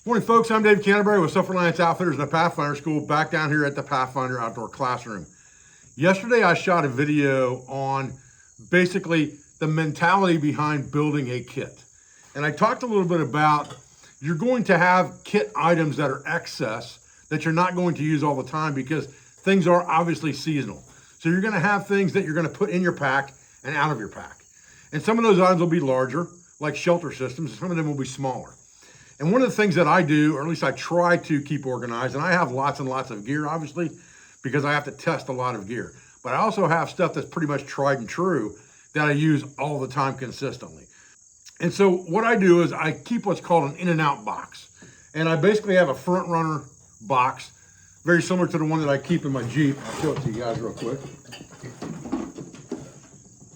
Morning folks, I'm Dave Canterbury with Self-Reliance Outfitters in the Pathfinder School, back down here at the Pathfinder Outdoor Classroom. Yesterday I shot a video on basically the mentality behind building a kit. And I talked a little bit about you're going to have kit items that are excess that you're not going to use all the time because things are obviously seasonal. So you're gonna have things that you're gonna put in your pack and out of your pack. And some of those items will be larger, like shelter systems, and some of them will be smaller. And one of the things that I do, or at least I try to keep organized, and I have lots and lots of gear, obviously, because I have to test a lot of gear. But I also have stuff that's pretty much tried and true that I use all the time consistently. And so what I do is I keep what's called an in and out box. And I basically have a front runner box, very similar to the one that I keep in my Jeep. I'll show it to you guys real quick.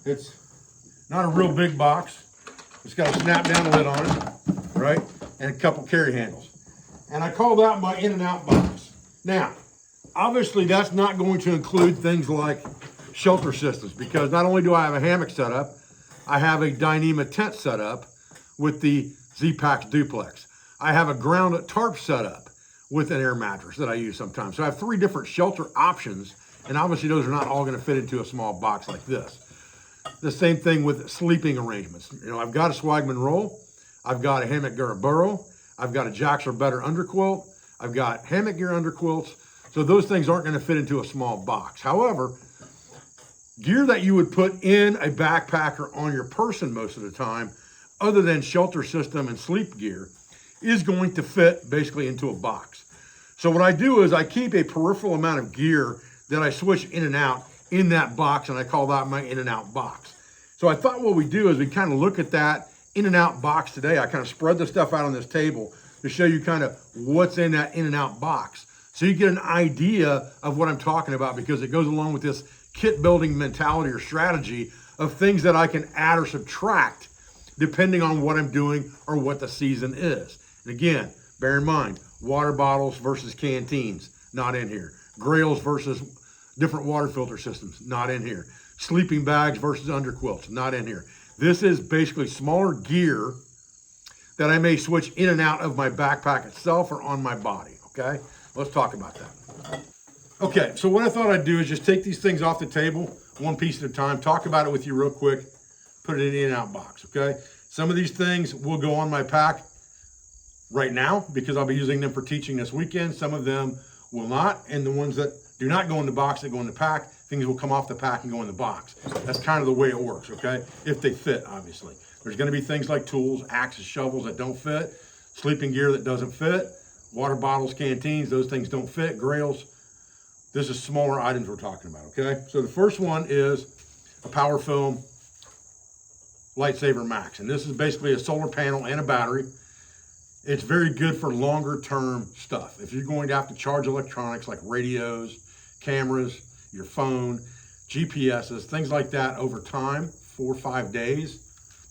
It's not a real big box. It's got a snap down lid on it, right? And a couple carry handles. And I call that my in and out box. Now, obviously that's not going to include things like shelter systems, because not only do I have a hammock set up, I have a Dyneema tent set up with the Z-Pax duplex. I have a ground tarp set up with an air mattress that I use sometimes. So I have 3 different shelter options, and obviously those are not all gonna fit into a small box like this. The same thing with sleeping arrangements. You know, I've got a Swagman roll, I've got a hammock gear burrow, I've got a Jacks or Better underquilt, I've got hammock gear underquilts. So those things aren't gonna fit into a small box. However, gear that you would put in a backpack or on your person most of the time, other than shelter system and sleep gear, is going to fit basically into a box. So what I do is I keep a peripheral amount of gear that I switch in and out in that box, and I call that my in and out box. So I thought what we do is we kind of look at that in and out box today. I kind of spread the stuff out on this table to show you kind of what's in that in and out box. So you get an idea of what I'm talking about, because it goes along with this kit building mentality or strategy of things that I can add or subtract depending on what I'm doing or what the season is. And again, bear in mind, water bottles versus canteens, not in here. Grails versus different water filter systems, not in here. Sleeping bags versus underquilts, not in here. This is basically smaller gear that I may switch in and out of my backpack itself or on my body, okay? Let's talk about that. Okay, so what I thought I'd do is just take these things off the table, one piece at a time, talk about it with you real quick, put it in the in and out box, okay? Some of these things will go on my pack right now because I'll be using them for teaching this weekend. Some of them will not, and the ones that do not go in the box, that go in the pack, things will come off the pack and go in the box. That's kind of the way it works, okay? If they fit, obviously. There's gonna be things like tools, axes, shovels that don't fit, sleeping gear that doesn't fit, water bottles, canteens, those things don't fit, grails. This is smaller items we're talking about, okay? So the first one is a PowerFilm Lightsaber Max. And this is basically a solar panel and a battery. It's very good for longer term stuff. If you're going to have to charge electronics like radios, cameras, your phone, GPSs, things like that over time, 4 or 5 days,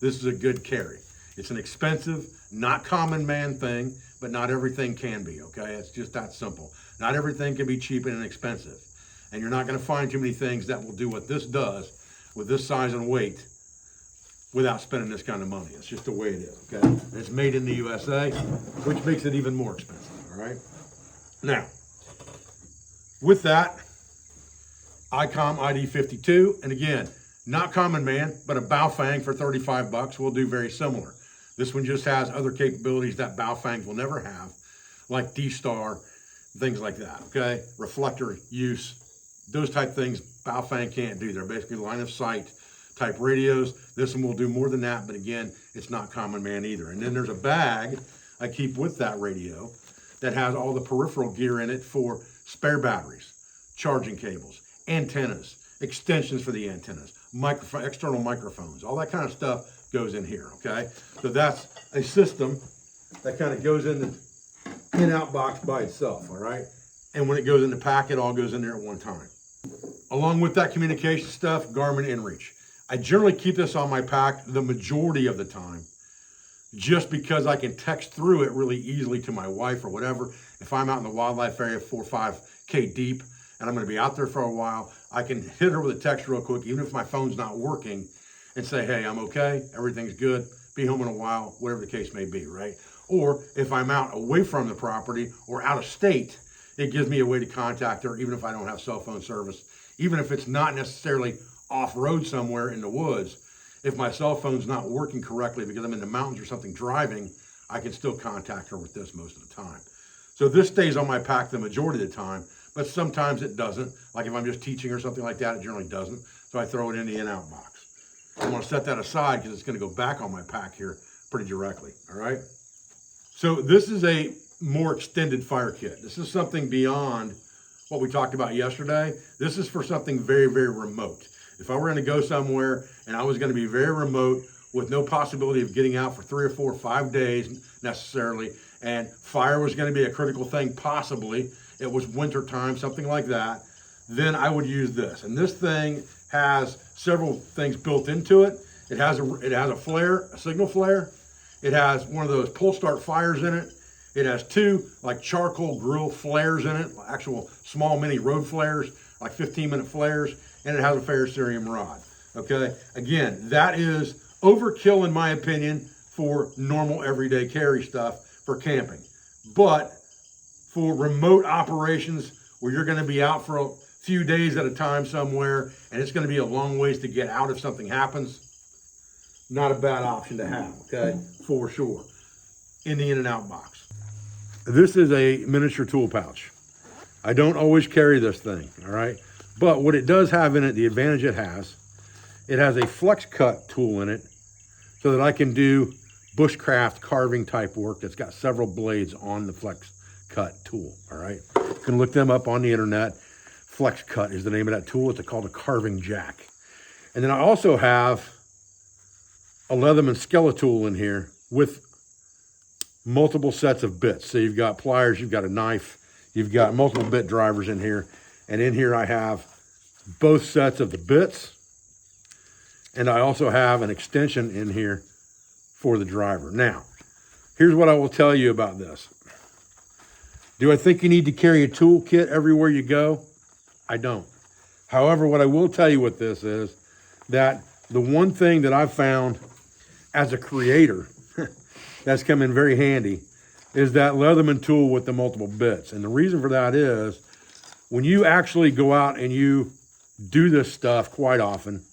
this is a good carry. It's an expensive, not common man thing, but not everything can be, okay? It's just that simple. Not everything can be cheap and inexpensive. And you're not gonna find too many things that will do what this does with this size and weight without spending this kind of money. It's just the way it is, okay? And it's made in the USA, which makes it even more expensive, all right? Now, with that, ICOM ID52, and again, not common man, but a Baofeng for 35 bucks will do very similar. This one just has other capabilities that Baofangs will never have, like D-Star, things like that, okay? Reflector use, those type things Baofeng can't do. They're basically line of sight type radios. This one will do more than that, but again, it's not common man either. And then there's a bag I keep with that radio that has all the peripheral gear in it for spare batteries, charging cables, antennas, extensions for the antennas, external microphones, all that kind of stuff goes in here, okay? So that's a system that kind of goes in the in and out box by itself, all right? And when it goes in the pack, it all goes in there at one time. Along with that communication stuff, Garmin InReach. I generally keep this on my pack the majority of the time, just because I can text through it really easily to my wife or whatever. If I'm out in the wildlife area 4 or 5K deep and I'm gonna be out there for a while, I can hit her with a text real quick, even if my phone's not working, and say, hey, I'm okay, everything's good, be home in a while, whatever the case may be, right? Or if I'm out away from the property or out of state, it gives me a way to contact her even if I don't have cell phone service. Even if it's not necessarily off-road somewhere in the woods, if my cell phone's not working correctly because I'm in the mountains or something driving, I can still contact her with this most of the time. So this stays on my pack the majority of the time, but sometimes it doesn't. Like if I'm just teaching or something like that, it generally doesn't. So I throw it in the in-out box. I'm gonna set that aside because it's gonna go back on my pack here pretty directly, all right? So this is a more extended fire kit. This is something beyond what we talked about yesterday. This is for something very, very remote. If I were gonna go somewhere and I was gonna be very remote with no possibility of getting out for 3 or 4 or 5 days necessarily, and fire was gonna be a critical thing possibly, it was winter time, something like that, then I would use this. And this thing has several things built into it. It has a flare, a signal flare. It has one of those pull start fires in it. It has 2 like charcoal grill flares in it, actual small mini road flares, like 15-minute flares, and it has a ferrocerium rod, okay? Again, that is overkill in my opinion for normal everyday carry stuff for camping. But for remote operations where you're gonna be out for a few days at a time somewhere and it's gonna be a long ways to get out if something happens, not a bad option to have, okay? For sure, in the in and out box. This is a miniature tool pouch. I don't always carry this thing, all right? But what it does have in it, the advantage it has a flex cut tool in it so that I can do bushcraft carving type work that's got several blades on the flex cut tool, all right? You can look them up on the internet. Flex cut is the name of that tool. It's called a carving jack. And then I also have a Leatherman Skeletool in here with multiple sets of bits. So you've got pliers, you've got a knife, you've got multiple bit drivers in here. And in here I have both sets of the bits. And I also have an extension in here for the driver. Now, here's what I will tell you about this. Do I think you need to carry a toolkit everywhere you go? I don't. However, what I will tell you with this is that the one thing that I've found as a creator that's come in very handy is that Leatherman tool with the multiple bits. And the reason for that is when you actually go out and you do this stuff quite often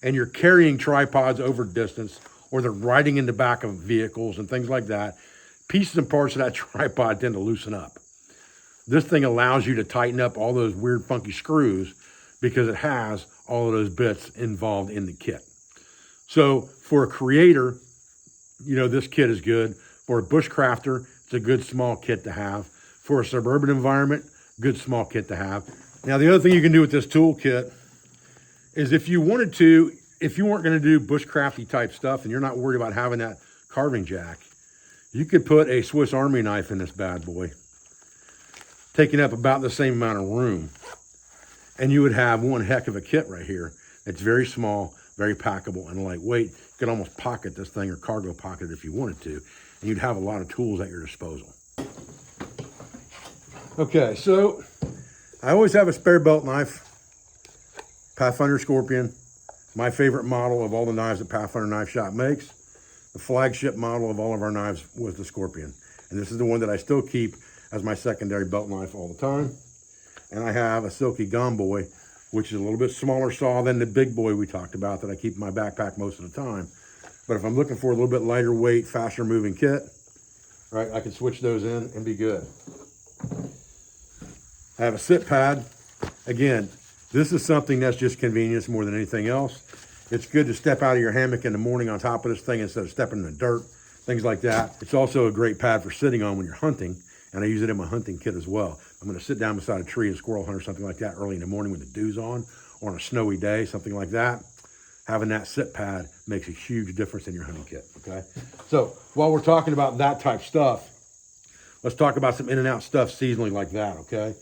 and you're carrying tripods over distance or they're riding in the back of vehicles and things like that, pieces and parts of that tripod tend to loosen up. This thing allows you to tighten up all those weird funky screws because it has all of those bits involved in the kit. So for a creator, you know, this kit is good. For a bushcrafter, it's a good small kit to have. For a suburban environment, good small kit to have. Now, the other thing you can do with this toolkit is if you wanted to, if you weren't gonna do bushcrafty type stuff and you're not worried about having that carving jack, you could put a Swiss Army knife in this bad boy, taking up about the same amount of room. And you would have one heck of a kit right here. It's very small, very packable and lightweight. You could almost pocket this thing or cargo pocket it if you wanted to. And you'd have a lot of tools at your disposal. Okay, so I always have a spare belt knife, Pathfinder Scorpion, my favorite model of all the knives that Pathfinder Knife Shop makes. The flagship model of all of our knives was the Scorpion. And this is the one that I still keep as my secondary belt knife all the time. And I have a Silky Gum Boy, which is a little bit smaller saw than the big boy we talked about that I keep in my backpack most of the time. But if I'm looking for a little bit lighter weight, faster moving kit, right, I can switch those in and be good. I have a sit pad. Again, this is something that's just convenience more than anything else. It's good to step out of your hammock in the morning on top of this thing instead of stepping in the dirt, things like that. It's also a great pad for sitting on when you're hunting, and I use it in my hunting kit as well. I'm gonna sit down beside a tree and squirrel hunt or something like that early in the morning with the dews on, or on a snowy day, something like that. Having that sit pad makes a huge difference in your hunting kit, okay? So while we're talking about that type stuff, let's talk about some in and out stuff seasonally like that, okay?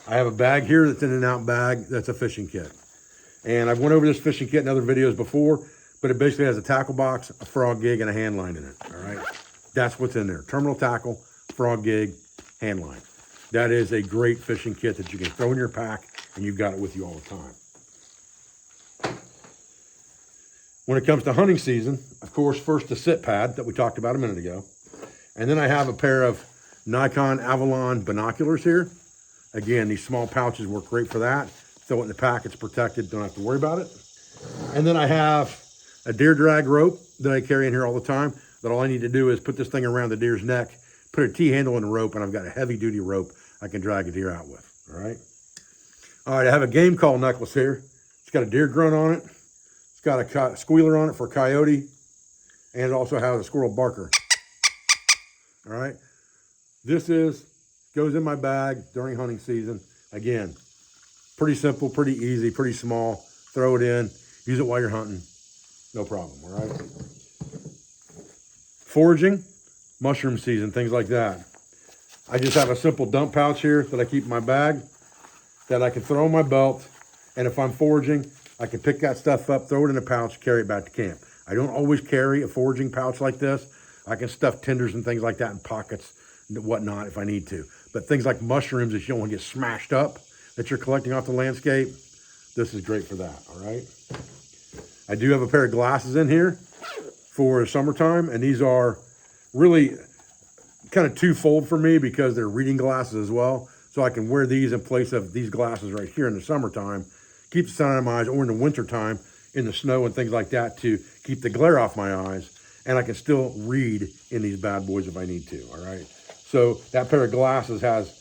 I have a bag here that's in and out bag that's a fishing kit. And I've went over this fishing kit in other videos before, but it basically has a tackle box, a frog gig, and a hand line in it, all right? That's what's in there. Terminal tackle, frog gig, hand line. That is a great fishing kit that you can throw in your pack and you've got it with you all the time. When it comes to hunting season, of course, first the sit pad that we talked about a minute ago. And then I have a pair of Nikon Avalon binoculars here. Again, these small pouches work great for that. Throw it in the pack, it's protected, don't have to worry about it. And then I have a deer drag rope that I carry in here all the time, that all I need to do is put this thing around the deer's neck, put a T-handle in the rope, and I've got a heavy duty rope I can drag a deer out with, all right? All right, I have a game call necklace here. It's got a deer grunt on it. It's got a squealer on it for coyote, and it also has a squirrel barker. All right, this goes in my bag during hunting season. Again, pretty simple, pretty easy, pretty small. Throw it in, use it while you're hunting, no problem, all right? Foraging, mushroom season, things like that. I just have a simple dump pouch here that I keep in my bag that I can throw in my belt, and if I'm foraging, I can pick that stuff up, throw it in a pouch, carry it back to camp. I don't always carry a foraging pouch like this. I can stuff tinders and things like that in pockets and whatnot if I need to. But things like mushrooms that you don't want to get smashed up that you're collecting off the landscape, this is great for that, all right? I do have a pair of glasses in here for summertime, and these are really kind of twofold for me because they're reading glasses as well. So I can wear these in place of these glasses right here in the summertime, keep the sun out of my eyes, or in the wintertime in the snow and things like that to keep the glare off my eyes. And I can still read in these bad boys if I need to, all right? So that pair of glasses has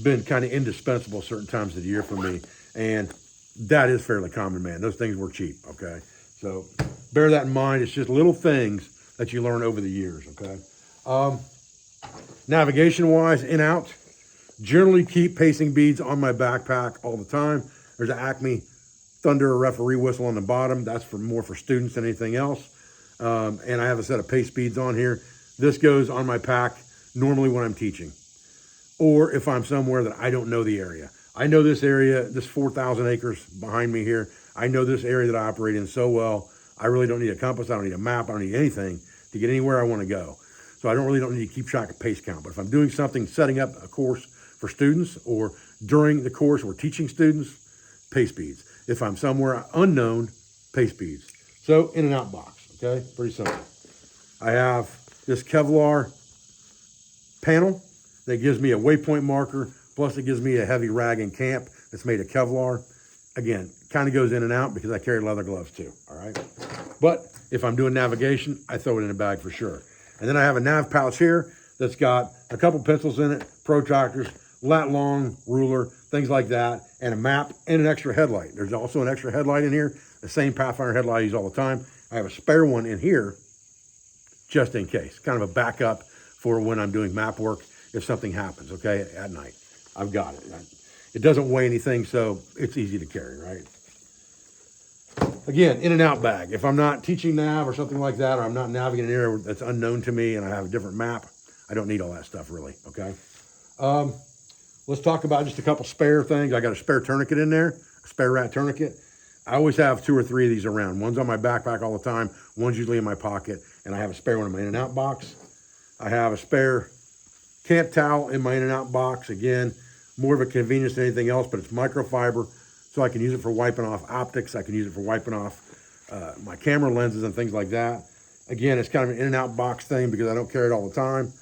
been kind of indispensable certain times of the year for me. And that is fairly common, man. Those things were cheap, okay? So bear that in mind. It's just little things that you learn over the years, okay? Navigation-wise, in, out, generally keep pacing beads on my backpack all the time. There's an Acme Thunder referee whistle on the bottom. That's more for students than anything else. And I have a set of pace beads on here. This goes on my pack normally when I'm teaching, or if I'm somewhere that I don't know the area. I know this area, this 4,000 acres behind me here. I know this area that I operate in so well. I really don't need a compass. I don't need a map. I don't need anything to get anywhere I want to go. So I don't need to keep track of pace count. But if I'm doing something, setting up a course for students, or during the course we're teaching students, pace beads. If I'm somewhere unknown, pace beads. So in and out box. Okay, pretty simple. I have this Kevlar panel that gives me a waypoint marker, plus it gives me a heavy rag in camp that's made of Kevlar. Again, kind of goes in and out because I carry leather gloves too, all right? But if I'm doing navigation, I throw it in a bag for sure. And then I have a nav pouch here that's got a couple pencils in it, protractors, lat long, ruler, things like that, and a map and an extra headlight. There's also an extra headlight in here, the same Pathfinder headlight I use all the time. I have a spare one in here just in case, kind of a backup for when I'm doing map work if something happens, okay, at night. I've got it. It doesn't weigh anything, so it's easy to carry, right? Again, in and out bag. If I'm not teaching nav or something like that, or I'm not navigating an area that's unknown to me and I have a different map, I don't need all that stuff really, okay? Let's talk about just a couple spare things. I got a spare tourniquet in there, a spare rat tourniquet. I always have 2 or 3 of these around. One's on my backpack all the time. One's usually in my pocket, and I have a spare one in my in and out box. I have a spare camp towel in my in and out box. Again, more of a convenience than anything else, but it's microfiber, so I can use it for wiping off optics. I can use it for wiping off my camera lenses and things like that. Again, it's kind of an in and out box thing because I don't carry it all the time,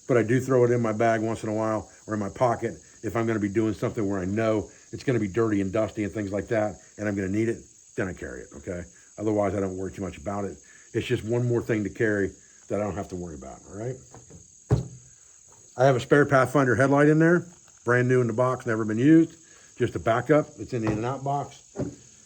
but I do throw it in my bag once in a while or in my pocket if I'm going to be doing something where I know it's going to be dirty and dusty and things like that, and I'm going to need it, then I carry it, okay? Otherwise, I don't worry too much about it. It's just one more thing to carry that I don't have to worry about, all right? I have a spare Pathfinder headlight in there, brand new in the box, never been used, just a backup. It's in the in and out box.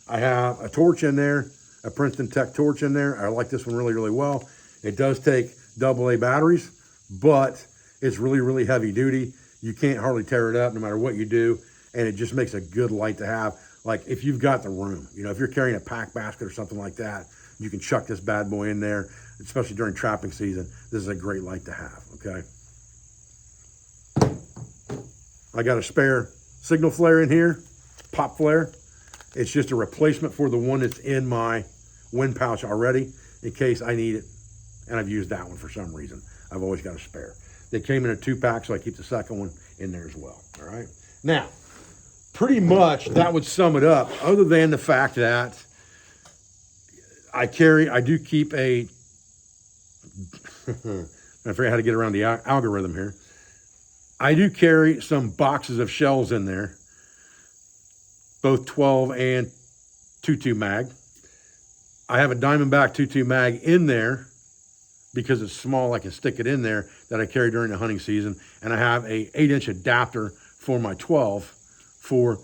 I have a torch in there, a Princeton Tech torch in there. I like this one really, really well. It does take AA batteries, but it's really, really heavy duty. You can't hardly tear it up no matter what you do. And it just makes a good light to have. Like if you've got the room, you know, if you're carrying a pack basket or something like that, you can chuck this bad boy in there, especially during trapping season. This is a great light to have, okay? I got a spare signal flare in here, pop flare. It's just a replacement for the one that's in my wind pouch already in case I need it. And I've used that one for some reason. I've always got a spare. They came in a 2-pack, so I keep the second one in there as well, all right? Now, pretty much that would sum it up, other than the fact that I do keep a, I'm I forget how to get around the algorithm here. I do carry some boxes of shells in there, both 12 and 2.2 mag. I have a Diamondback 2.2 mag in there because it's small, I can stick it in there, that I carry during the hunting season. And I have a 8-inch adapter for my 12 for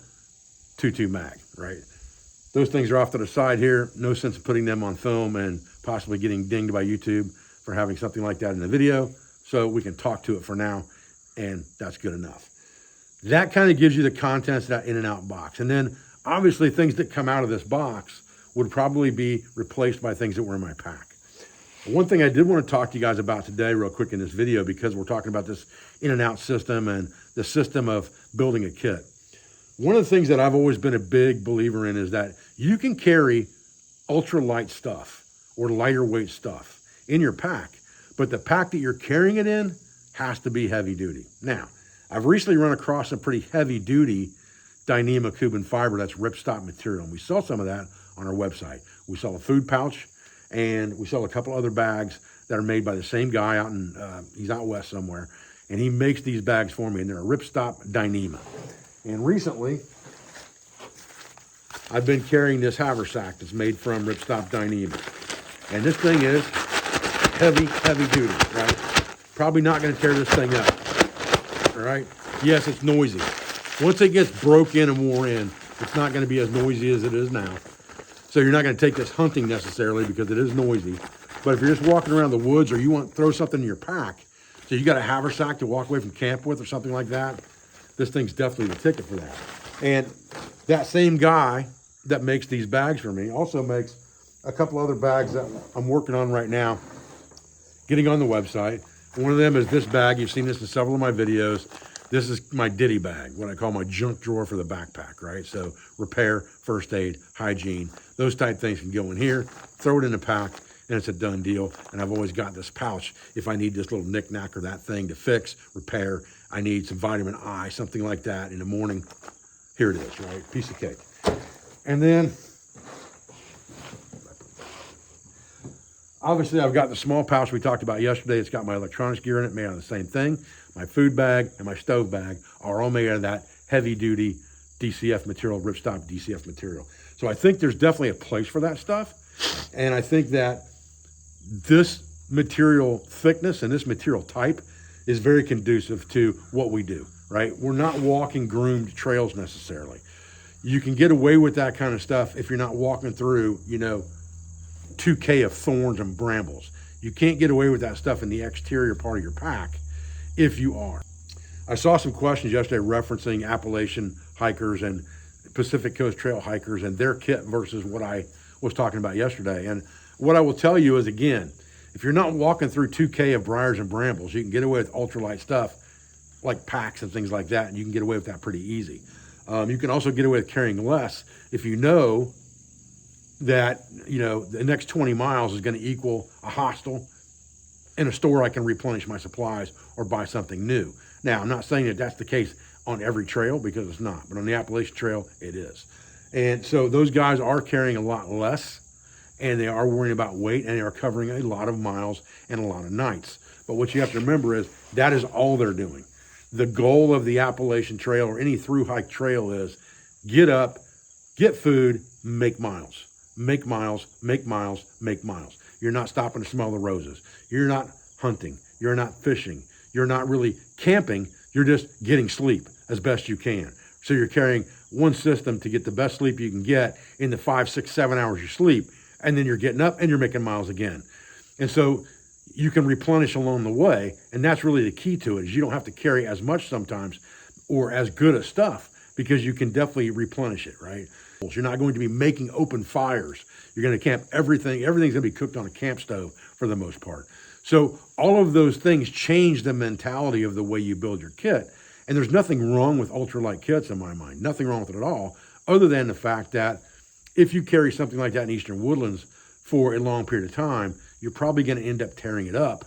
2.2 mag, right? Those things are off to the side here. No sense in putting them on film and possibly getting dinged by YouTube for having something like that in the video. So we can talk to it for now, and that's good enough. That kind of gives you the contents of that in and out box. And then obviously things that come out of this box would probably be replaced by things that were in my pack. One thing I did want to talk to you guys about today real quick in this video, because we're talking about this in and out system and the system of building a kit. One of the things that I've always been a big believer in is that you can carry ultralight stuff or lighter weight stuff in your pack, but the pack that you're carrying it in has to be heavy duty. Now, I've recently run across some pretty heavy duty Dyneema Cuban fiber that's ripstop material, and we sell some of that on our website. We sell a food pouch, and we sell a couple other bags that are made by the same guy out in, he's out west somewhere, and he makes these bags for me, and they're a ripstop Dyneema. And recently, I've been carrying this haversack that's made from ripstop Dyneema. And this thing is heavy, heavy duty, right? Probably not gonna tear this thing up, all right? Yes, it's noisy. Once it gets broke in and wore in, it's not gonna be as noisy as it is now. So you're not gonna take this hunting necessarily because it is noisy. But if you're just walking around the woods or you want to throw something in your pack, so you got a haversack to walk away from camp with or something like that, this thing's definitely the ticket for that. And that same guy that makes these bags for me also makes a couple other bags that I'm working on right now, getting on the website. One of them is this bag. You've seen this in several of my videos. This is my ditty bag, what I call my junk drawer for the backpack, right? So repair, first aid, hygiene, those type things can go in here, throw it in the pack, and it's a done deal. And I've always got this pouch if I need this little knick-knack or that thing to fix, repair. I need some vitamin I, something like that in the morning. Here it is, right? Piece of cake. And then, obviously, I've got the small pouch we talked about yesterday. It's got my electronics gear in it, made out of the same thing. My food bag and my stove bag are all made out of that heavy-duty DCF material, ripstop DCF material. So I think there's definitely a place for that stuff. And I think that this material thickness and this material type is very conducive to what we do, right? We're not walking groomed trails necessarily. You can get away with that kind of stuff if you're not walking through, 2K of thorns and brambles. You can't get away with that stuff in the exterior part of your pack if you are. I saw some questions yesterday referencing Appalachian hikers and Pacific Coast Trail hikers and their kit versus what I was talking about yesterday. And what I will tell you is, again, if you're not walking through 2K of briars and brambles, you can get away with ultralight stuff like packs and things like that, and you can get away with that pretty easy. You can also get away with carrying less if you know that, the next 20 miles is going to equal a hostel and a store I can replenish my supplies or buy something new. Now, I'm not saying that that's the case on every trail because it's not, but on the Appalachian Trail, it is. And so those guys are carrying a lot less, and they are worrying about weight, and they are covering a lot of miles and a lot of nights. But what you have to remember is that is all they're doing. The goal of the Appalachian Trail or any through hike trail is get up, get food, make miles. Make miles, make miles, make miles. You're not stopping to smell the roses. You're not hunting. You're not fishing. You're not really camping. You're just getting sleep as best you can. So you're carrying one system to get the best sleep you can get in the 5, 6, 7 hours you sleep. And then you're getting up and you're making miles again. And so you can replenish along the way. And that's really the key to it, is you don't have to carry as much sometimes or as good a stuff, because you can definitely replenish it, right? You're not going to be making open fires. You're going to camp everything. Everything's going to be cooked on a camp stove for the most part. So all of those things change the mentality of the way you build your kit. And there's nothing wrong with ultralight kits in my mind. Nothing wrong with it at all, other than the fact that if you carry something like that in eastern woodlands for a long period of time, you're probably going to end up tearing it up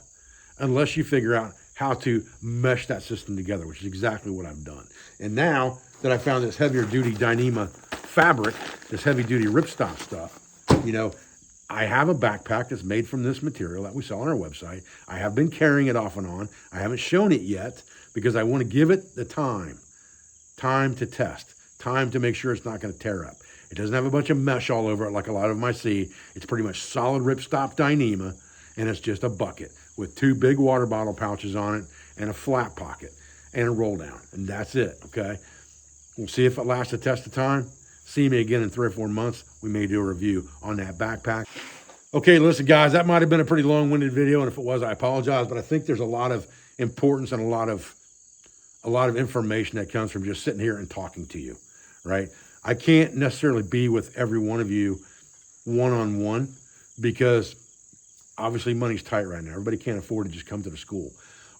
unless you figure out how to mesh that system together, which is exactly what I've done. And now that I found this heavier duty Dyneema fabric, this heavy duty ripstop stuff, I have a backpack that's made from this material that we sell on our website. I have been carrying it off and on. I haven't shown it yet because I want to give it the time to test, time to make sure it's not going to tear up. It doesn't have a bunch of mesh all over it like a lot of them I see. It's pretty much solid ripstop Dyneema, and it's just a bucket with 2 big water bottle pouches on it and a flat pocket and a roll down, and that's it, okay? We'll see if it lasts the test of time. See me again in 3 or 4 months. We may do a review on that backpack. Okay, listen, guys, that might have been a pretty long-winded video, and if it was, I apologize, but I think there's a lot of importance and a lot of information that comes from just sitting here and talking to you, right? I can't necessarily be with every one of you one-on-one because obviously money's tight right now. Everybody can't afford to just come to the school.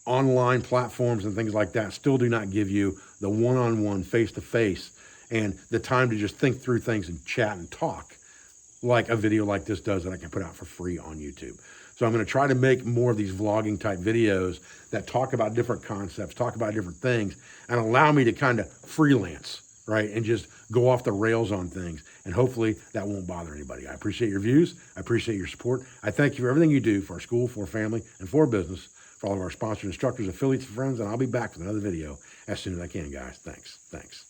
Online platforms and things like that still do not give you the one-on-one, face-to-face, and the time to just think through things and chat and talk like a video like this does that I can put out for free on YouTube. So I'm going to try to make more of these vlogging type videos that talk about different concepts, talk about different things, and allow me to kind of freelance, right? And just go off the rails on things. And hopefully that won't bother anybody. I appreciate your views. I appreciate your support. I thank you for everything you do for our school, for our family, and for our business, for all of our sponsors, instructors, affiliates, and friends. And I'll be back with another video as soon as I can, guys. Thanks.